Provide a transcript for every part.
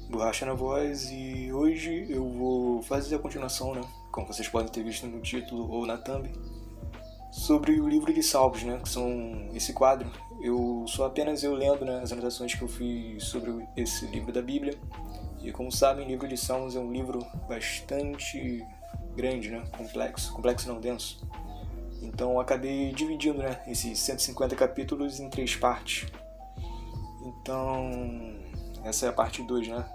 Borracha na voz, e hoje eu vou fazer a continuação, né, como vocês podem ter visto no título ou na thumb, sobre o livro de Salmos, né, que são esse quadro. Eu sou apenas eu lendo, né, as anotações que eu fiz sobre esse livro da Bíblia. E como sabem, o livro de Salmos é um livro bastante grande, né, complexo não, denso. Então eu acabei dividindo, né, esses 150 capítulos em 3 partes. Então essa é a parte 2, né,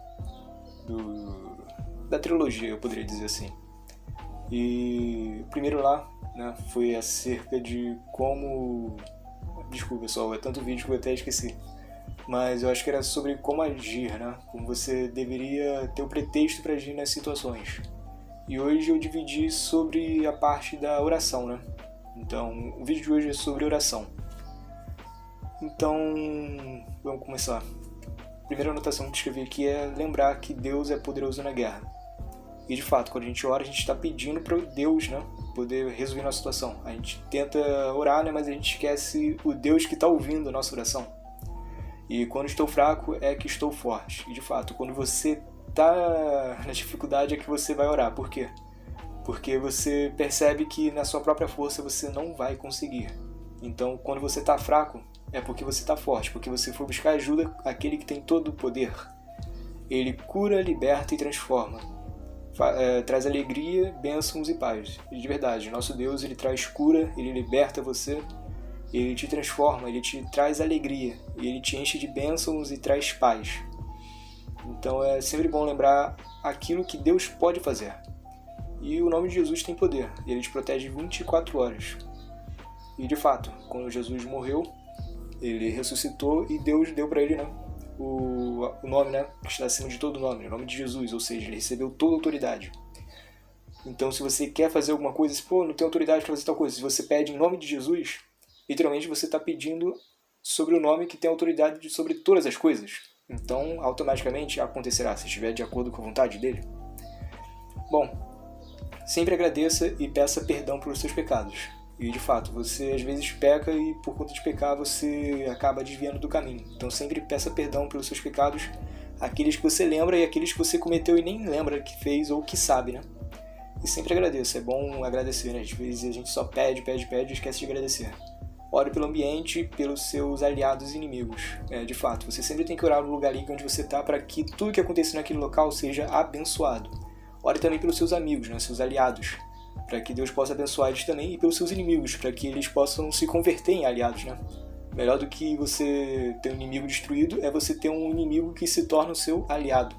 da trilogia, eu poderia dizer assim. E o primeiro lá, né, foi acerca de como... Desculpa, pessoal, é tanto vídeo que eu até esqueci. Mas eu acho que era sobre como agir, né, como você deveria ter o pretexto para agir nas situações. E hoje eu dividi sobre a parte da oração, né. Então o vídeo de hoje é sobre oração. Então vamos começar. A primeira anotação que escrevi aqui é lembrar que Deus é poderoso na guerra. E de fato, quando a gente ora, a gente está pedindo para Deus, né, poder resolver a nossa situação. A gente tenta orar, né, mas a gente esquece o Deus que está ouvindo a nossa oração. E quando estou fraco é que estou forte. E de fato, quando você está na dificuldade é que você vai orar. Por quê? Porque você percebe que na sua própria força você não vai conseguir. Então, quando você está fraco, é porque você está forte, porque você foi buscar ajuda àquele que tem todo o poder. Ele cura, liberta e transforma. Traz alegria, bênçãos e paz. E de verdade, nosso Deus, ele traz cura, ele liberta você, ele te transforma, ele te traz alegria, ele te enche de bênçãos e traz paz. Então é sempre bom lembrar aquilo que Deus pode fazer. E o nome de Jesus tem poder, ele te protege 24 horas. E de fato, quando Jesus morreu, ele ressuscitou e Deus deu para ele, né, o nome, né, que está acima de todo nome, o nome de Jesus, ou seja, ele recebeu toda a autoridade. Então se você quer fazer alguma coisa, não tem autoridade para fazer tal coisa, se você pede em nome de Jesus, literalmente você está pedindo sobre o nome que tem autoridade sobre todas as coisas. Então automaticamente acontecerá, se estiver de acordo com a vontade dele. Bom, sempre agradeça e peça perdão pelos seus pecados. E de fato, você às vezes peca e por conta de pecar você acaba desviando do caminho. Então sempre peça perdão pelos seus pecados, aqueles que você lembra e aqueles que você cometeu e nem lembra que fez ou que sabe, né? E sempre agradeça, é bom agradecer, né? Às vezes a gente só pede e esquece de agradecer. Ore pelo ambiente, pelos seus aliados e inimigos. De fato, você sempre tem que orar no lugar ali onde você está para que tudo que aconteça naquele local seja abençoado. Ore também pelos seus amigos, né? Seus aliados, para que Deus possa abençoar eles também, e pelos seus inimigos, para que eles possam se converter em aliados, né? Melhor do que você ter um inimigo destruído é você ter um inimigo que se torna o seu aliado.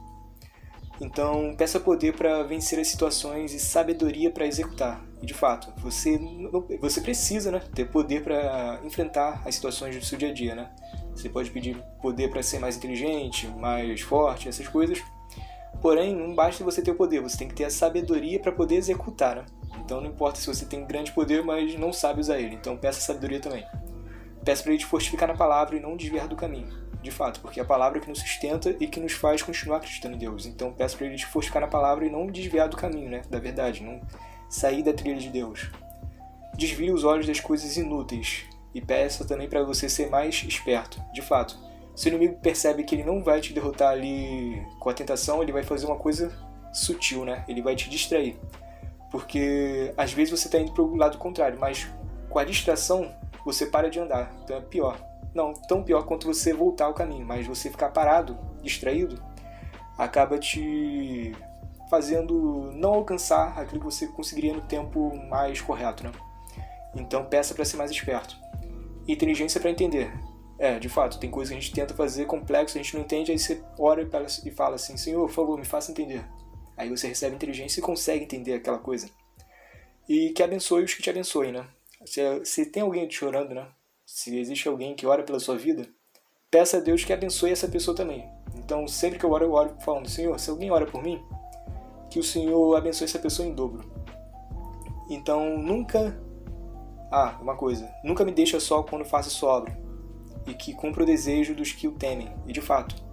Então, peça poder para vencer as situações e sabedoria para executar. E de fato, você precisa, né, ter poder para enfrentar as situações do seu dia a dia, né? Você pode pedir poder para ser mais inteligente, mais forte, essas coisas. Porém, não basta você ter o poder, você tem que ter a sabedoria para poder executar, né? Então não importa se você tem um grande poder, mas não sabe usar ele. Então peça sabedoria também. Peça para ele te fortificar na palavra e não desviar do caminho. De fato, porque é a palavra que nos sustenta e que nos faz continuar acreditando em Deus. Então peça para ele te fortificar na palavra e não desviar do caminho, né? Da verdade, não sair da trilha de Deus. Desvie os olhos das coisas inúteis. E peça também para você ser mais esperto. De fato, se o inimigo percebe que ele não vai te derrotar ali com a tentação, ele vai fazer uma coisa sutil, né? Ele vai te distrair. Porque às vezes você está indo para o lado contrário, mas com a distração você para de andar. Então é pior. Não tão pior quanto você voltar ao caminho, mas você ficar parado, distraído, acaba te fazendo não alcançar aquilo que você conseguiria no tempo mais correto, né? Então peça para ser mais esperto. Inteligência para entender. De fato, tem coisas que a gente tenta fazer complexo, a gente não entende, aí você ora e fala assim: Senhor, por favor, me faça entender. Aí você recebe inteligência e consegue entender aquela coisa. E que abençoe os que te abençoem, né? Se tem alguém te orando, né? Se existe alguém que ora pela sua vida, peça a Deus que abençoe essa pessoa também. Então, sempre que eu oro falando: Senhor, se alguém ora por mim, que o Senhor abençoe essa pessoa em dobro. Então, nunca me deixa só quando faço sua obra, e que cumpra o desejo dos que o temem. E de fato,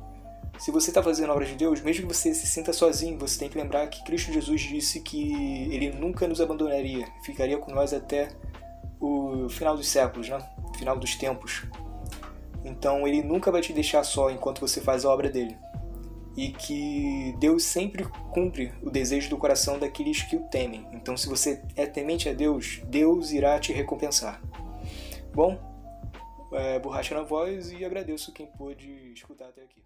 se você está fazendo a obra de Deus, mesmo que você se sinta sozinho, você tem que lembrar que Cristo Jesus disse que Ele nunca nos abandonaria, ficaria com nós até o final dos séculos, né? O final dos tempos. Então Ele nunca vai te deixar só enquanto você faz a obra dele. e que Deus sempre cumpre o desejo do coração daqueles que o temem. Então, se você é temente a Deus, Deus irá te recompensar. Bom, borracha na voz, e agradeço quem pôde escutar até aqui.